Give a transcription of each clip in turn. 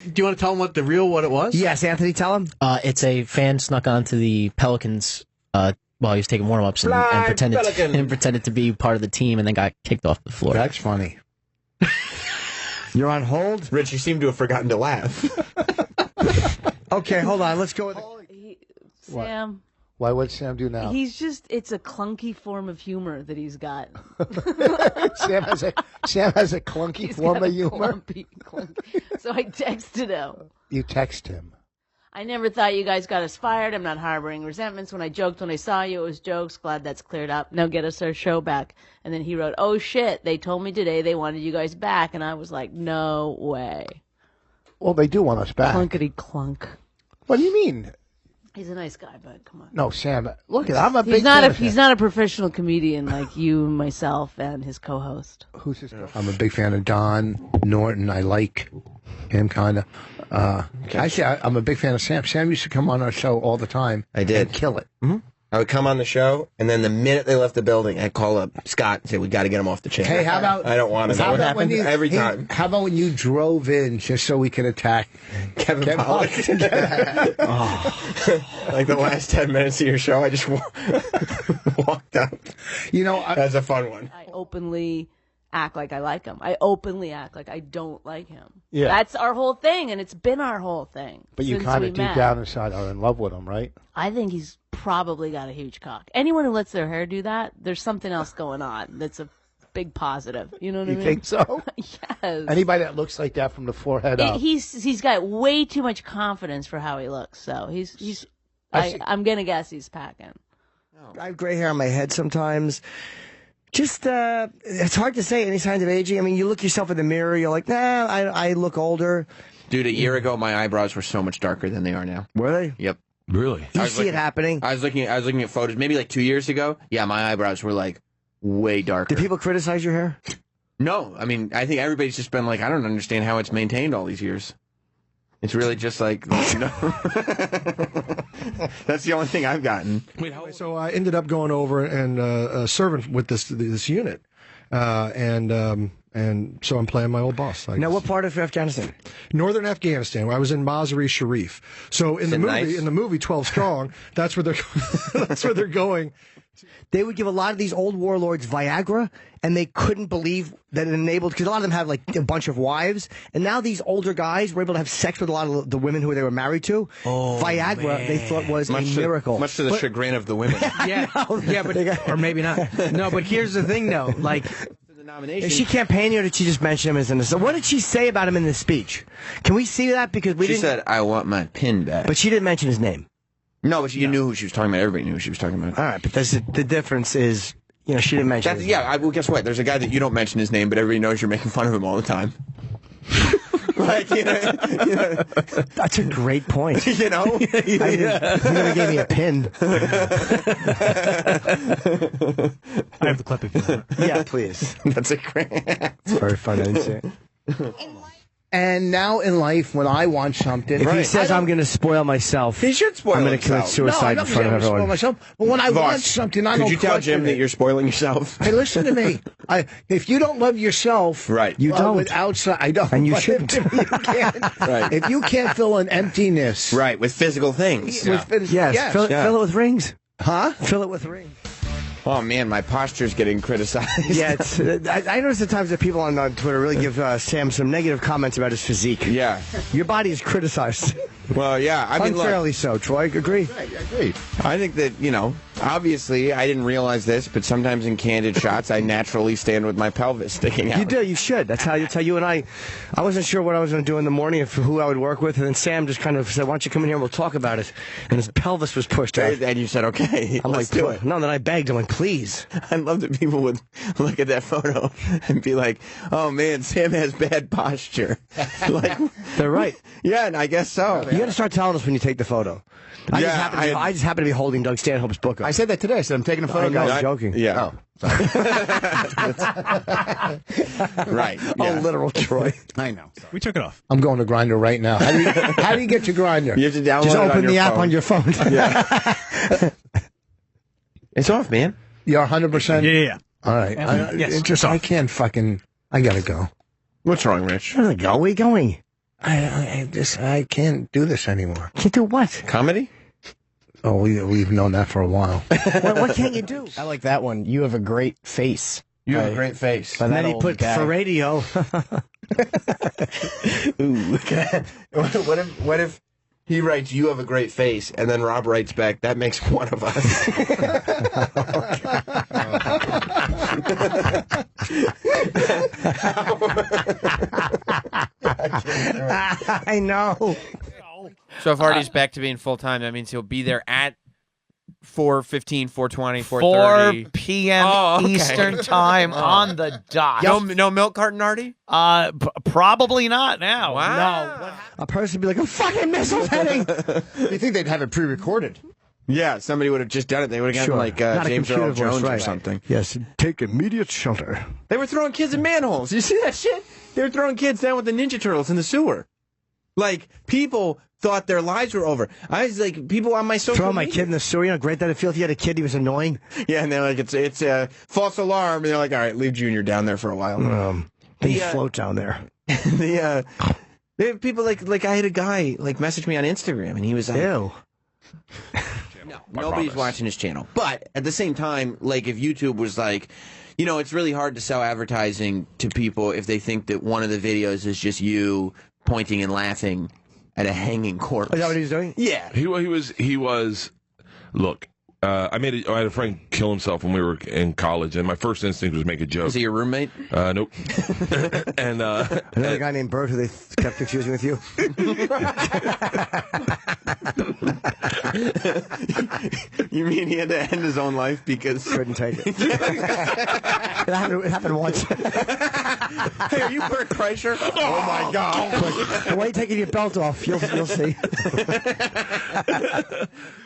Do you want to tell him what it was? Yes, Anthony, tell him. It's a fan snuck onto the Pelicans while he was taking warm-ups and pretended to be part of the team and then got kicked off the floor. That's funny. You're on hold? Rich, you seem to have forgotten to laugh. Okay, hold on. Let's go with Sam. Why would Sam do now? It's a clunky form of humor that he's got. Sam has a clunky form of humor. Clunky. So I texted him. You text him. I never thought you guys got us fired. I'm not harboring resentments. When I joked when I saw you, it was jokes. Glad that's cleared up. Now get us our show back. And then he wrote, oh shit, they told me today they wanted you guys back. And I was like, no way. Well, they do want us back. Clunkety clunk. What do you mean? He's a nice guy, but come on. No, Sam, look, I'm a big fan of him. He's not a professional comedian like you, myself, and his co-host. Who's his co-host? I'm a big fan of Don Norton. I like him kind of. I'm a big fan of Sam. Sam used to come on our show all the time. I did. And kill it. Mm-hmm. I would come on the show, and then the minute they left the building, I'd call up Scott and say, we got to get him off the chair. Hey, how about... I don't want him. That would happen every time. How about when you drove in just so we could attack Kevin Pollak? Like the last 10 minutes of your show, I just walked up. You know, that's a fun one. I openly act like I like him. I openly act like I don't like him. Yeah. That's our whole thing, and it's been our whole thing. But you kind of deep down inside are in love with him, right? I think he's probably got a huge cock. Anyone who lets their hair do that, there's something else going on that's a big positive. You know what I mean? You think so? Yes. Anybody that looks like that from the forehead up. He's got way too much confidence for how he looks. So I'm gonna guess he's packing. I have gray hair on my head sometimes. Just, it's hard to say any signs of aging. I mean, you look yourself in the mirror, you're like, nah, I look older. Dude, a year ago, my eyebrows were so much darker than they are now. Were they? Yep. Really? You see it happening? I was looking at photos, maybe like 2 years ago. Yeah, my eyebrows were like way darker. Did people criticize your hair? No. I mean, I think everybody's just been like, I don't understand how it's maintained all these years. It's really just like, no. That's the only thing I've gotten. So I ended up going over and serving with this unit, and so I'm playing my old boss. Now, what part of Afghanistan? Northern Afghanistan. Where I was in Mazar-e Sharif. So in the movie 12 Strong, that's where they're going. They would give a lot of these old warlords Viagra, and they couldn't believe that it enabled, because a lot of them have like a bunch of wives, and now these older guys were able to have sex with a lot of the women who they were married to. Oh, Viagra, man. They thought was a miracle. Much to the chagrin of the women. Or maybe not. No, but here's the thing, though. Like, is she campaigning, or did she just mention him as in this? So what did she say about him in the speech? Can we see that? Because she said, I want my pin back. But she didn't mention his name. No, but you knew who she was talking about. Everybody knew who she was talking about. All right, but the difference is, she didn't mention his name. Well, guess what? There's a guy that you don't mention his name, but everybody knows you're making fun of him all the time. Like, you know. That's a great point. You know? You never gave me a pin. I have the clip if you want. Yeah, please. That's a great... It's very fun, isn't it? And now in life, when I want something... If he says I'm going to spoil myself... He should spoil himself. I'm going to commit suicide in front of everyone. Spoil myself, but when I want something, I don't Could you tell Jim that it. you're spoiling yourself? Hey, listen to me. If you don't love yourself... Right. You don't. I don't. And you shouldn't. Right. If you can't fill an emptiness... Right, with physical things. Yes. Fill it with rings. Huh? Fill it with rings. Oh, man, my posture's getting criticized. Yeah, I notice at times that people on Twitter really give Sam some negative comments about his physique. Yeah. Your body is criticized. Well, yeah. I mean, unfairly so, Troy. Agree? I agree. I think that, obviously, I didn't realize this, but sometimes in candid shots, I naturally stand with my pelvis sticking out. You do. You should. That's how you and I wasn't sure what I was going to do in the morning, who I would work with, and then Sam just kind of said, why don't you come in here and we'll talk about it. And his pelvis was pushed out. And you said, okay, I'm let's like, do it. No, then I begged. I'm like, please. I love that people would look at that photo and be like, oh, man, Sam has bad posture. Like, they're right. Yeah, and I guess so. You got to start telling us when you take the photo. I just happen to be holding Doug Stanhope's book up. I said that today. I said I'm taking a photo. I was joking. Yeah. Oh. Right. Yeah. Oh, literal Troy. I know. Sorry. We took it off. I'm going to Grindr right now. How do you get to Grindr? You have to download Just it open on the app phone. on your phone. Yeah. It's off, man. You're 100%? Yeah. All right. Yes. I can't fucking... I gotta go. What's wrong, Rich? Where are you going? I can't do this anymore. Can't do what? Comedy? Oh, we've known that for a while. What can't you do? I like that one. You have a great face. You have a great face. And then he put for radio. Ooh. What if he writes, "You have a great face," and then Rob writes back, "That makes one of us." I know. So if Artie's back to being full-time, that means he'll be there at 4:15, 4:20, 4 4:30. p.m. Eastern time on the dot. No milk carton, Artie? Probably not now. Wow. No. A person would be like, "A fucking missile's heading." You think they'd have it pre-recorded? Yeah, somebody would have just done it. They would have gotten like Not a James computer Earl voice, Jones or right. something. Yes, take immediate shelter. They were throwing kids in manholes. You see that shit? They were throwing kids down with the Ninja Turtles in the sewer. Like, people thought their lives were over. I was like, people on my social Throw my media. kid in the sewer. You know, great that it feel if you had a kid, he was annoying. Yeah, and they're like, it's a false alarm. And they're like, all right, leave Junior down there for a while. Then you float down there. They have people like I had a guy like message me on Instagram, and he was like, Ew. No, nobody's watching his channel. But at the same time, like if YouTube was like, you know, it's really hard to sell advertising to people if they think that one of the videos is just you pointing and laughing at a hanging corpse. Is that what he was doing? Yeah. He was. Look, I had a friend kill himself when we were in college, and my first instinct was make a joke. Was he your roommate? Nope. And another guy named Bert who they kept confusing with you. You mean he had to end his own life because couldn't take it? It happened once. Hey, are you Bert Kreischer? Oh my God! Why are you taking your belt off? You'll see.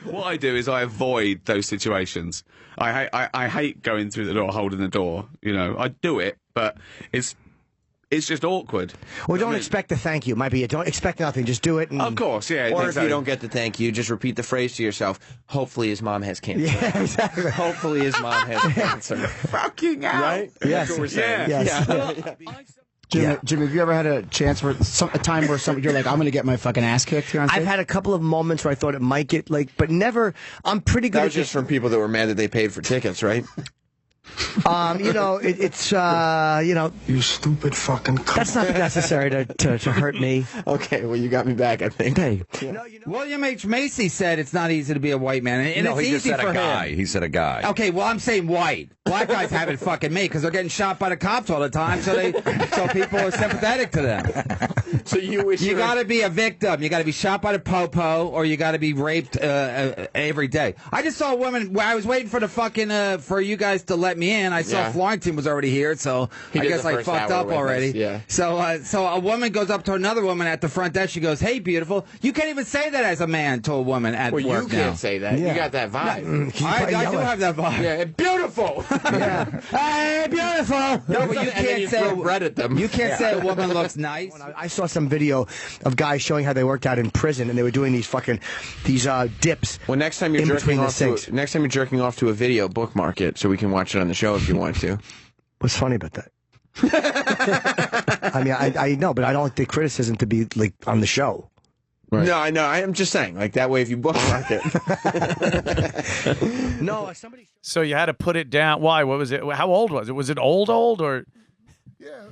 What I do is I avoid those situations. I hate going through the door, holding the door. You know, I do it, but it's just awkward. Well, don't expect the thank you. Might be. Don't expect nothing. Just do it. And... Of course, yeah. Or if you don't get the thank you, just repeat the phrase to yourself. Hopefully his mom has cancer. Yeah, exactly. Hopefully his mom has cancer. Fucking hell. Right? Yes. That's what we're saying. Yes. Jimmy, have you ever had a chance where a time where you're like, I'm going to get my fucking ass kicked here on stage? I've had a couple of moments where I thought it might get but never. I'm pretty good. That was just from people that were mad that they paid for tickets, right? You know, it's you know, You stupid fucking cunt. that's not necessary to hurt me. Okay, well, you got me back, I think. Hey, William H. Macy said it's not easy to be a white man, and No, it's he just easy said for a guy. him. He said a guy. Okay, well, I'm saying white. Black guys haven't fucking made because they're getting shot by the cops all the time, so people are sympathetic to them. So you wish You got to be a victim. You got to be shot by the popo, or you got to be raped every day. I just saw a woman. I was waiting for the fucking for you guys to let me in. I saw Florentine was already here, so I did guess the I first fucked hour up with already. us, yeah. So a woman goes up to another woman at the front desk. She goes, "Hey, beautiful." You can't even say that as a man to a woman at Well, work you now. can't say that. Yeah. You got that vibe. I do have that vibe. Yeah, beautiful. hey, beautiful. No, but you And then can't you say throw bread at them. You can't say a woman looks nice. I saw some video of guys showing how they worked out in prison, and they were doing these dips. Well, next time you're in between jerking jerking off to a video, bookmark it so we can watch it on the show if you want to. What's funny about that? I mean, I know, but I don't like the criticism to be like on the show. Right. No, I know. I am just saying, like that way, if you bookmark it. No, somebody. So you had to put it down. Why? What was it? How old was it? Was it old or? Yeah.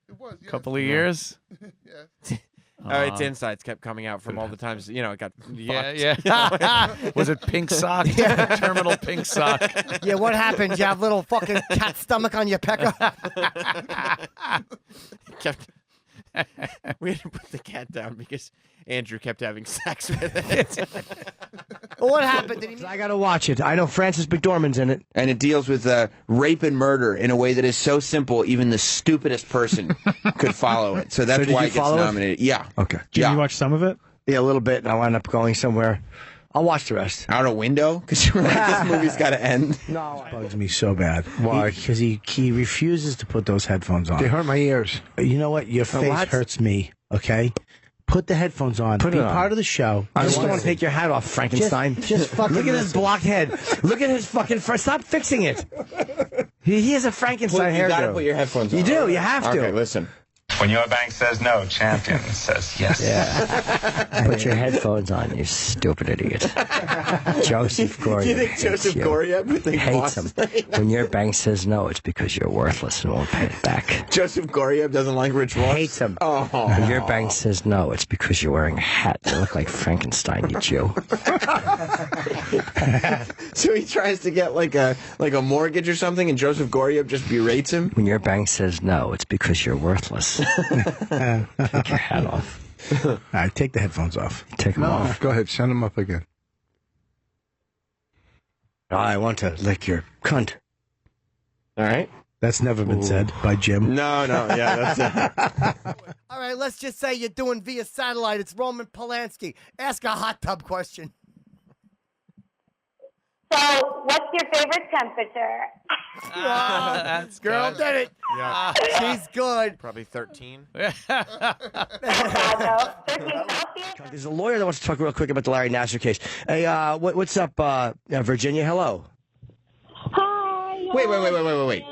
It was. A couple of years. Yeah. Its insides kept coming out from all the times, you know, it got fucked. Yeah. Was it pink sock? Terminal pink sock. Yeah, what happened? You have little fucking cat stomach on your pecker? We had to put the cat down because Andrew kept having sex with it. Well, what happened? I got to watch it. I know Francis McDormand's in it. And it deals with rape and murder in a way that is so simple, even the stupidest person could follow it. So that's why it gets nominated. Yeah. Okay. Did you watch some of it? Yeah, a little bit, and I wound up going somewhere. I'll watch the rest. Out a window? Because you were like, this movie's got to end. No. It bugs me so bad. Why? Because he refuses to put those headphones on. They hurt my ears. You know what? Your face what? hurts me, okay? Put the headphones on. Put Be it on. part of the show. I just don't want to take your hat off, Frankenstein. Just fucking Look at his listen. blocked head. Look at his fucking... Stop fixing it. He has a Frankenstein You hairdo. got to put your headphones on. You do. You have to. Okay, listen. When your bank says no, champion says yes. Yeah. Put your headphones on, you stupid idiot. Joseph Goriab. Do you think Joseph Goriab would think hates him? When your bank says no, it's because you're worthless and won't pay it back. Joseph Goriab doesn't like Rich Ross? Hates him. Oh. When your bank says no, it's because you're wearing a hat. You look like Frankenstein, you Jew. So he tries to get like a mortgage or something, and Joseph Goriab just berates him? When your bank says no, it's because you're worthless. Take your hat off. All right, take the headphones off. Take them off. Go ahead, send them up again. I want to lick your cunt. All right. That's never been said by Jim. No, yeah, that's All right, let's just say you're doing via satellite. It's Roman Polanski. Ask a hot tub question. So, what's your favorite temperature? That's Girl good. did it. Yeah. She's good. Probably 13. There's a lawyer that wants to talk real quick about the Larry Nassar case. Hey, what's up, Virginia? Hello. Hi. Wait.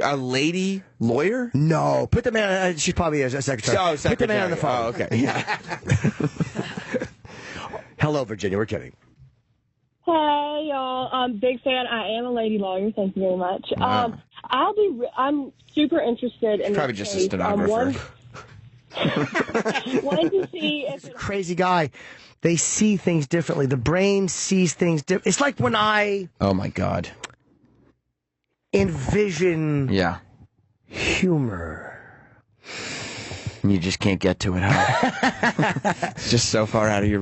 A lady lawyer? No. Put the man, she's probably a secretary. Oh, Put the man on the phone. Oh, okay. Yeah. Hello, Virginia. We're kidding. Hey, y'all. Big fan. I am a lady lawyer. Thank you very much. Wow. I'm super interested in Probably this just a case. stenographer. Wanted to see if He's a crazy guy. They see things differently. The brain sees things differently. It's like when I Oh, my God. envision humor. You just can't get to it, huh? It's just so far out of your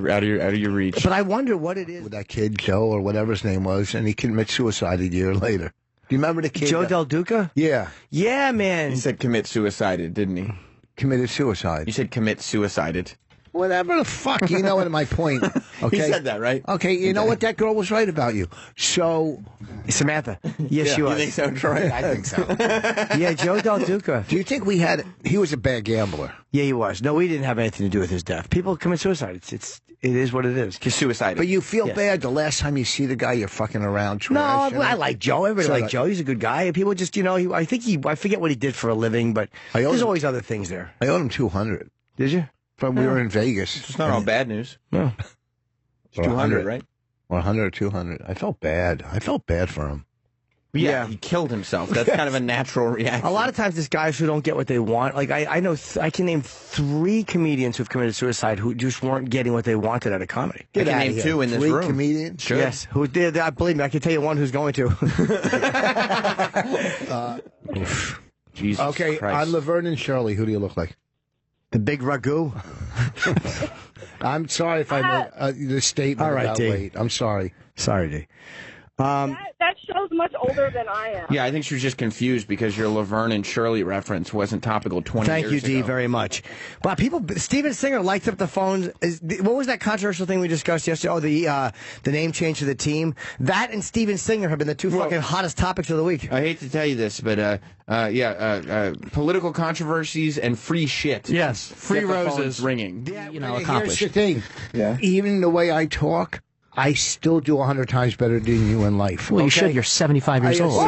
reach. But I wonder what it is. With that kid, Joe, or whatever his name was, and he commits suicide a year later. Do you remember the kid? Joe Del Duca? Yeah. Yeah, man. He said commit suicided, didn't he? Committed suicide. You said commit suicided. Whatever the fuck, you know what my point. Okay. He said that, right? Okay, you know what? That girl was right about you. So, Samantha. Yes, she was. You think so, Troy? I think so. Yeah, Joe Del Duca. Do you think he was a bad gambler? Yeah, he was. No, we didn't have anything to do with his death. People commit suicide. It is what it is. Suicide. But you feel bad the last time you see the guy you're fucking around. No, trash, I like Joe. Everybody liked Joe. He's a good guy. People just, I forget what he did for a living, but there's always other things there. I owed him $200. Did you? But we were in Vegas. It's not all bad news. No. It's 200, right? 100 or 200. I felt bad. I felt bad for him. Yeah, he killed himself. That's kind of a natural reaction. A lot of times, it's guys who don't get what they want. Like I know, I can name 3 comedians who've committed suicide who just weren't getting what they wanted out of comedy. I can name 2 in this 3 room. comedians? Sure. Yes, who did? Believe me, I can tell you one who's going to. Jesus okay, Christ. on Laverne and Shirley, who do you look like? The big ragu. I'm sorry if I made the statement All right, about D. weight. I'm sorry. Sorry, D. that show's much older than I am. Yeah, I think she was just confused because your Laverne and Shirley reference wasn't topical 20 Thank years you, D, ago. very much. But Steven Singer lights up the phones. What was that controversial thing we discussed yesterday? Oh, the name change to the team. That and Steven Singer have been the 2 fucking hottest topics of the week. I hate to tell you this, but political controversies and free shit. Yes, free get the phones roses. ringing. Here's the thing. Yeah. Even the way I talk, I still do 100 times better than you in life. Well, you should. You're 75 years old.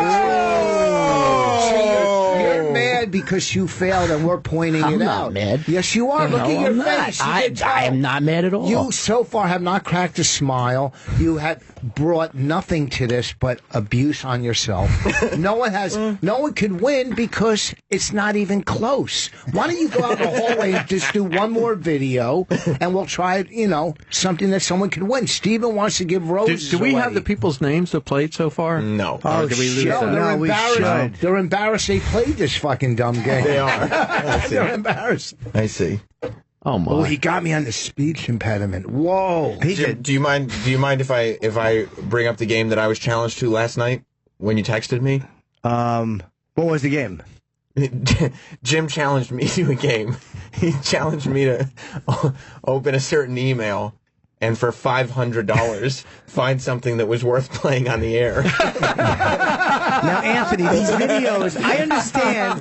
You're mad because you failed and we're pointing I'm it not out. mad. Yes, you are. No, Look at your I'm not. face. You I can tell. am not mad at all. You so far have not cracked a smile. You have brought nothing to this but abuse on yourself. No one can win because it's not even close. Why don't you go out in the hallway and just do one more video and we'll try, something that someone can win. Steven wants to give roses Do we away. have the people's names that played so far? No. Oh, did we lose shit. that? They're No, we embarrassed. should. They're embarrassed they played this fucking dumb game. They are. They're embarrassed. I see. Oh my! Oh, he got me on the speech impediment. Whoa. Jim, do you mind if I bring up the game that I was challenged to last night when you texted me? What was the game? Jim challenged me to a game. He challenged me to open a certain email and for $500 find something that was worth playing on the air. Now, Anthony, these videos, I understand.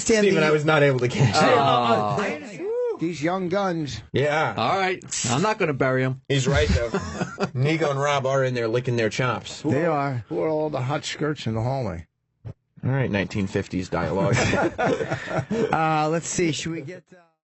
Steven, I was not able to catch it. These young guns. Yeah. All right. I'm not going to bury him. He's right, though. Nico and Rob are in there licking their chops. They are. Who are all the hot skirts in the hallway? All right, 1950s dialogue. Let's see. Should we get...